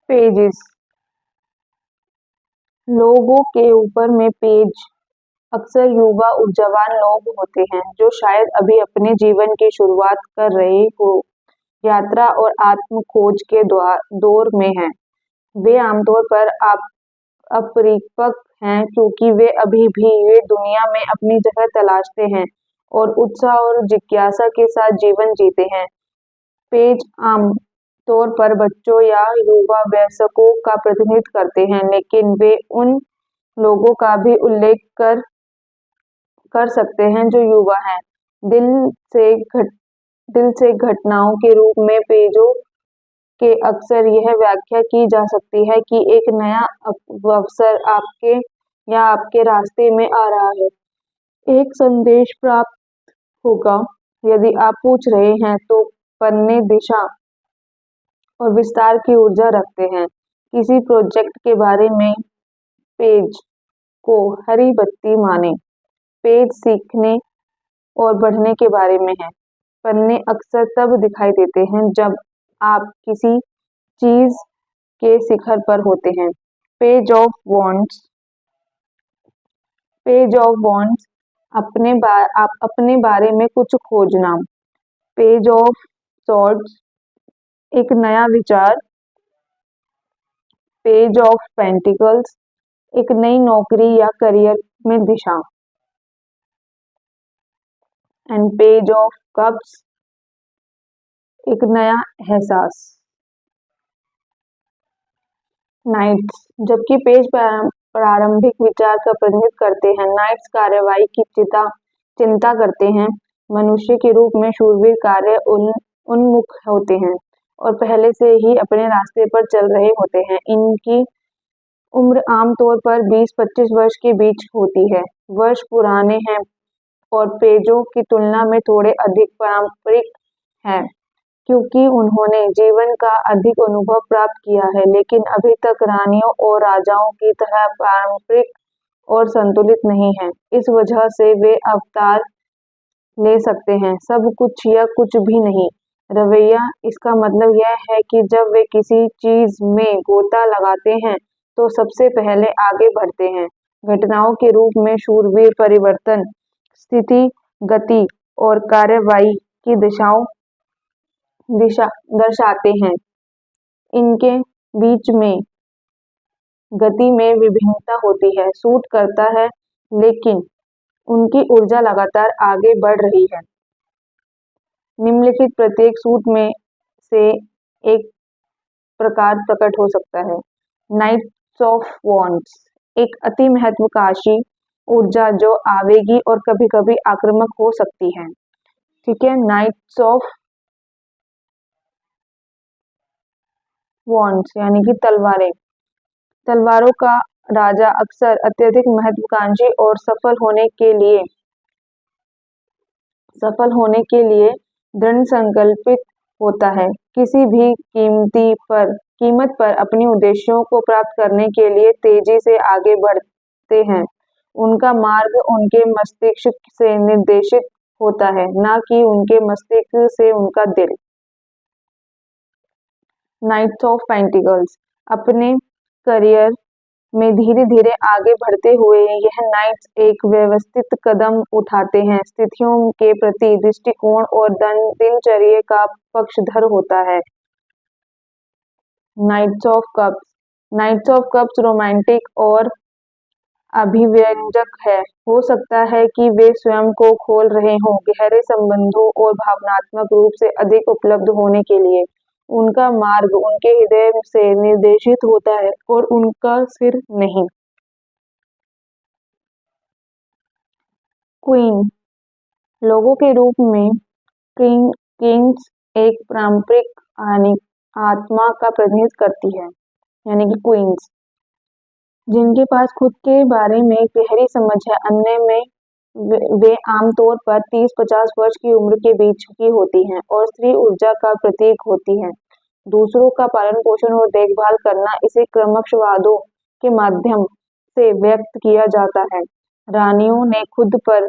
Pages. लोगों के ऊपर में पेज अक्सर युवा ऊर्जावान लोग होते हैं जो शायद अभी अपने जीवन की शुरुआत कर रहे हो, यात्रा और आत्म खोज के दौर में हैं। वे आमतौर पर आप अपरिपक्व हैं क्योंकि वे अभी भी वे दुनिया में अपनी जगह तलाशते हैं और उत्साह और जिज्ञासा के साथ जीवन जीते हैं। पेज आम तौर पर बच्चों या युवा वयस्कों का प्रतिनिधित्व करते हैं, लेकिन वे उन लोगों का भी उल्लेख कर कर सकते हैं जो युवा हैं। दिल से घट दिल से घटनाओं के रूप में पेजों के अक्सर यह व्याख्या की जा सकती है कि एक नया अवसर आपके या आपके रास्ते में आ रहा है। एक संदेश प्राप्त होगा। यदि आप पूछ रहे हैं तो पन्ने दिशा और विस्तार की ऊर्जा रखते हैं। किसी प्रोजेक्ट के बारे में पेज को हरी बत्ती माने। पेज सीखने और बढ़ने के बारे में है। पन्ने अक्सर तब दिखाई देते हैं जब आप किसी चीज के शिखर पर होते हैं। Page of wands. Page of wands आप अपने बारे में कुछ खोजना। पेज ऑफ सॉर्ड्स एक नया विचार। पेज ऑफ पेंटिकल्स एक नई नौकरी या करियर में दिशा। एंड पेज ऑफ कप्स एक नया एहसास। नाइट्स जबकि पेज प्रारंभिक विचार का प्रतिनिधित्व करते हैं, नाइट्स कार्रवाई की चिंता करते हैं। मनुष्य के रूप में शूरवीर कार्य उन्मुख होते हैं और पहले से ही अपने रास्ते पर चल रहे होते हैं। इनकी उम्र आमतौर पर 20-25 वर्ष के बीच होती है। वर्ष पुराने हैं और पेजों की तुलना में थोड़े अधिक पारंपरिक हैं क्योंकि उन्होंने जीवन का अधिक अनुभव प्राप्त किया है, लेकिन अभी तक रानियों और राजाओं की तरह पारंपरिक और संतुलित नहीं हैं। इस वजह से वे अवतार ले सकते हैं, सब कुछ या कुछ भी नहीं। रवैया इसका मतलब यह है कि जब वे किसी चीज में गोता लगाते हैं तो सबसे पहले आगे बढ़ते हैं। घटनाओं के रूप में शूरवीर परिवर्तन, स्थिति, गति और कार्रवाई की दिशा दर्शाते हैं। इनके बीच में गति में विभिन्नता होती है, सूट करता है, लेकिन उनकी ऊर्जा लगातार आगे बढ़ रही है। निम्नलिखित प्रत्येक सूट में से एक प्रकार प्रकट हो सकता है। नाइट्स ऑफ वॉन्ड्स एक अति महत्वाकांक्षी ऊर्जा जो आवेगी और कभी-कभी आक्रामक हो सकती है। ठीक है, नाइट्स ऑफ वॉन्ड्स यानी कि तलवारें। तलवारों का राजा अक्सर अत्यधिक महत्वाकांक्षी और सफल होने के लिए दृढ़ संकल्पित होता है। किसी भी कीमत पर अपने उद्देश्यों को प्राप्त करने के लिए तेजी से आगे बढ़ते हैं। उनका मार्ग उनके मस्तिष्क से निर्देशित होता है, ना कि उनके मस्तिष्क से उनका दिल। नाइट्स ऑफ पेंटिकल्स अपने करियर में धीरे-धीरे आगे बढ़ते हुए यह नाइट्स एक व्यवस्थित कदम उठाते हैं, स्थितियों के प्रति दृष्टिकोण और दिनचर्या का पक्षधर होता है। Knights of cups. Knights of cups romantic और अभिव्यंजक है। हो सकता है कि वे स्वयं को खोल रहे हों गहरे संबंधों और भावनात्मक रूप से अधिक उपलब्ध होने के लिए। उनका मार्ग उनके हृदय से निर्देशित होता है और उनका सिर नहीं। क्वीन लोगों के रूप में किंग्स एक पारंपरिक आत्मा का प्रतिनिधित्व करती है, यानी कि क्वींस जिनके पास खुद के बारे में गहरी समझ है। अन्य में वे आमतौर पर 30-50 वर्ष की उम्र के बीच की होती हैं और स्त्री ऊर्जा का प्रतीक होती हैं। दूसरों का पालन पोषण और देखभाल करना इसे क्रमशवादों के माध्यम से व्यक्त किया जाता है। रानियों ने खुद पर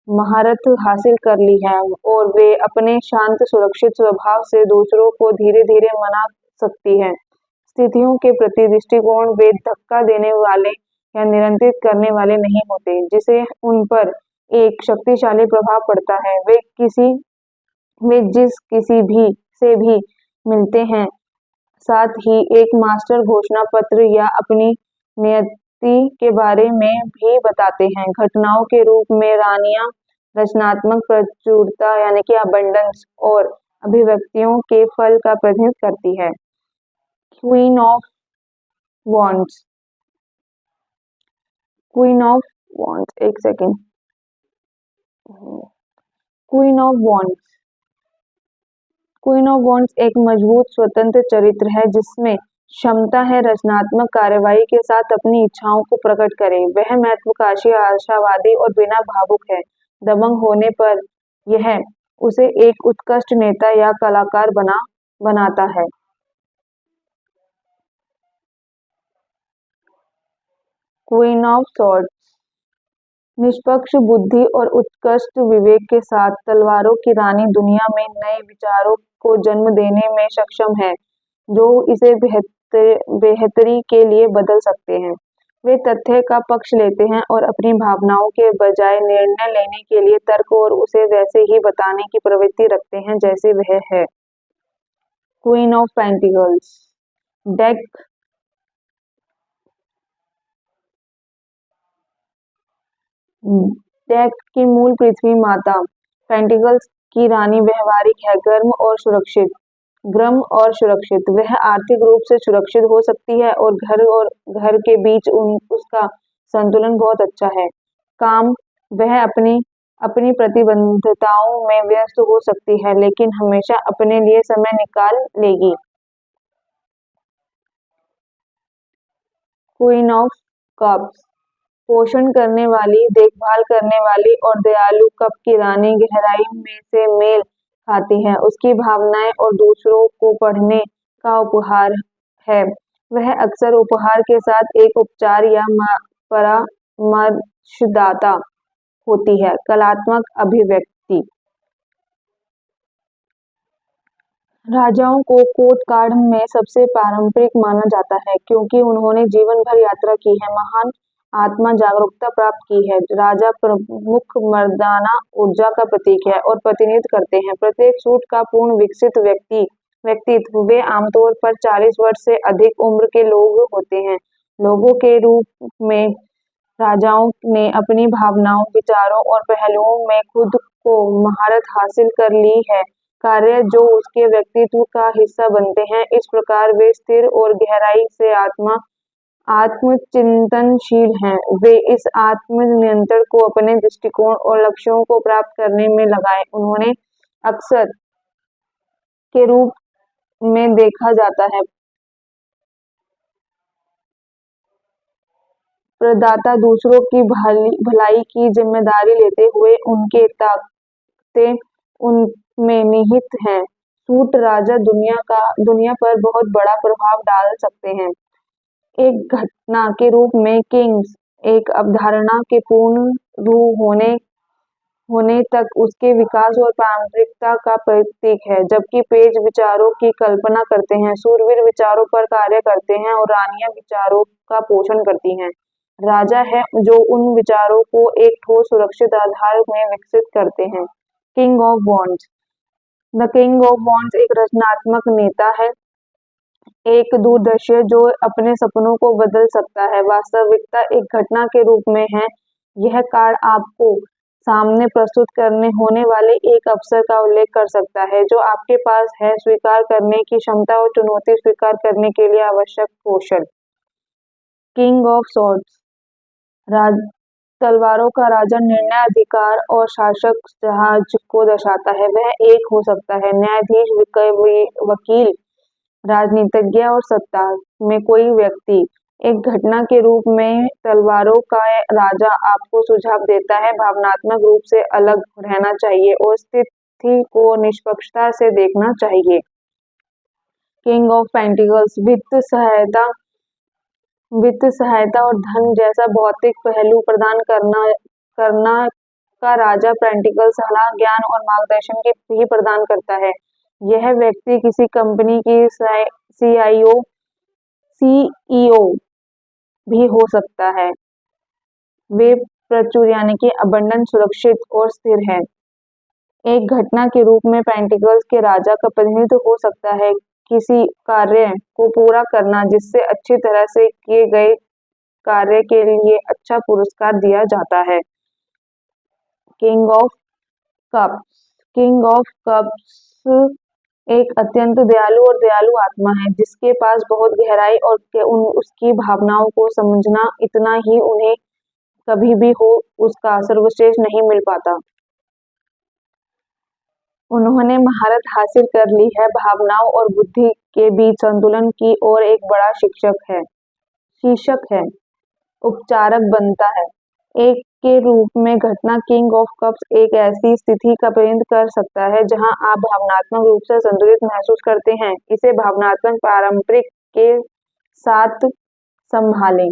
महारत हासिल कर ली है और वे अपने शांत सुरक्षित स्वभाव से दूसरों को धीरे धीरे मना सकती हैं। स्थितियों के प्रति दृष्टिकोण वे धक्का देने वाले या नियंत्रित करने वाले नहीं होते, जिससे उन पर एक शक्तिशाली प्रभाव पड़ता है। वे जिस किसी भी से भी मिलते हैं, साथ ही एक मास्टर घोषणा पत्र या अपनी नियति के बारे में भी बताते हैं। घटनाओं के रूप में रानियां रचनात्मक प्रचुरता यानी कि अबंडेंस और अभिव्यक्तियों के फल का प्रतिनिधित्व करती है। Queen of wands. Queen of wands, एक second. Queen of wands. Queen of wands एक मजबूत स्वतंत्र चरित्र है जिसमें क्षमता है रचनात्मक कार्रवाई के साथ अपनी इच्छाओं को प्रकट करे। वह महत्वाकांक्षी, आशावादी और बिना भावुक है। दबंग होने पर यह उसे एक उत्कृष्ट नेता या कलाकार बनाता है। क्वीन ऑफ सॉर्ड्स निष्पक्ष बुद्धि और उत्कृष्ट विवेक के साथ तलवारों की रानी दुनिया में नए विचारों को जन्म देने में सक्षम है जो इसे बेहतरी के लिए बदल सकते हैं। वे तथ्य का पक्ष लेते हैं और अपनी भावनाओं के बजाय निर्णय लेने के लिए तर्क और उसे वैसे ही बताने की प्रवृत्ति रखते हैं जैसे वह है। क्वीन ऑफ पेंटिकल्स डेक की मूल पृथ्वी माता। पेंटिकल्स की रानी व्यवहारिक है, गर्म और सुरक्षित। वह आर्थिक रूप से सुरक्षित हो सकती है और घर के बीच उसका संतुलन बहुत अच्छा है। काम, वह अपनी अपनी प्रतिबद्धताओं में व्यस्त हो सकती है लेकिन हमेशा अपने लिए समय निकाल लेगी। क्वीन ऑफ कप्स पोषण करने वाली, देखभाल करने वाली और दयालु। कप की रानी गहराई में से मेल खाती है, उसकी भावनाएं और दूसरों को पढ़ने का उपहार है। वह अक्सर उपहार के साथ एक उपचार या परामर्शदाता होती है। कलात्मक अभिव्यक्ति, राजाओं को कोर्ट कार्ड में सबसे पारंपरिक माना जाता है क्योंकि उन्होंने जीवन भर यात्रा की है, महान आत्मा जागरूकता प्राप्त की है। राजा प्रमुख मर्दाना ऊर्जा का प्रतीक है और प्रतिनिधित्व करते हैं प्रत्येक सूट का पूर्ण विकसित व्यक्तित्व। वे आमतौर पर 40 वर्ष से अधिक उम्र के लोग होते हैं। लोगों के रूप में राजाओं ने अपनी भावनाओं, विचारों और पहलुओं में खुद को महारत हासिल कर ली है, कार्य जो उसके व्यक्तित्व का हिस्सा बनते हैं। इस प्रकार वे स्थिर और गहराई से आत्मचिंतनशील हैं। वे इस आत्म नियंत्रण को अपने दृष्टिकोण और लक्ष्यों को प्राप्त करने में लगाए। उन्होंने अक्सर के रूप में देखा जाता है प्रदाता, दूसरों की भलाई की जिम्मेदारी लेते हुए उनके ताकतें उनमें निहित हैं। सूट राजा दुनिया पर बहुत बड़ा प्रभाव डाल सकते हैं। एक घटना के रूप में किंग्स एक अवधारणा के पूर्ण रूप होने तक उसके विकास और पारंपरिकता का प्रतीक है, जबकि पेज विचारों की कल्पना करते हैं, शूरवीर विचारों पर कार्य करते हैं और रानियां विचारों का पोषण करती हैं। राजा है जो उन विचारों को एक ठोस सुरक्षित आधार में विकसित करते हैं। King of wands the king of wands एक रचनात्मक नेता है, एक दूरदर्शी जो अपने सपनों को बदल सकता है। वास्तविकता एक घटना के रूप में है। यह कार्ड आपको सामने प्रस्तुत करने होने वाले एक अवसर का उल्लेख कर सकता है जो आपके पास है, स्वीकार करने की क्षमता और चुनौती स्वीकार करने के लिए आवश्यक कौशल। किंग ऑफ सॉर्ड्स तलवारों का राजा निर्णय, अधिकार और शासक जहाज को दर्शाता है। वह एक हो सकता है न्यायाधीश, वकील, राजनीतिज्ञ और सत्ता में कोई व्यक्ति। एक घटना के रूप में तलवारों का राजा आपको सुझाव देता है भावनात्मक रूप से अलग रहना चाहिए और स्थिति को निष्पक्षता से देखना चाहिए। किंग ऑफ पेंटिकल्स वित्त सहायता और धन जैसा भौतिक पहलू प्रदान करना का राजा पेंटिकल सलाह, ज्ञान और मार्गदर्शन के भी प्रदान करता है। यह व्यक्ति किसी कंपनी की सीईओ सीईओ भी हो सकता है। वे प्रचुर यानी कि अबंडन, सुरक्षित और स्थिर है। एक घटना के रूप में पेंटिकल्स के राजा का प्रतिनिधित्व हो सकता है किसी कार्य को पूरा करना जिससे अच्छी तरह से किए गए कार्य के लिए अच्छा पुरस्कार दिया जाता है। King of cups. King of cups एक अत्यंत दयालु और दयालु आत्मा है जिसके पास बहुत गहराई और उसकी भावनाओं को समझना इतना ही उन्हें कभी भी हो उसका सर्वश्रेष्ठ नहीं मिल पाता। उन्होंने महारत हासिल कर ली है भावनाओं और बुद्धि के बीच संतुलन की और एक बड़ा शीर्षक है उपचारक बनता है। एक के रूप में घटना किंग ऑफ कप्स एक ऐसी स्थिति का प्रतिनिधित्व कर सकता है जहां आप भावनात्मक रूप से संतुलित महसूस करते हैं। इसे भावनात्मक पारंपरिक के साथ संभालें।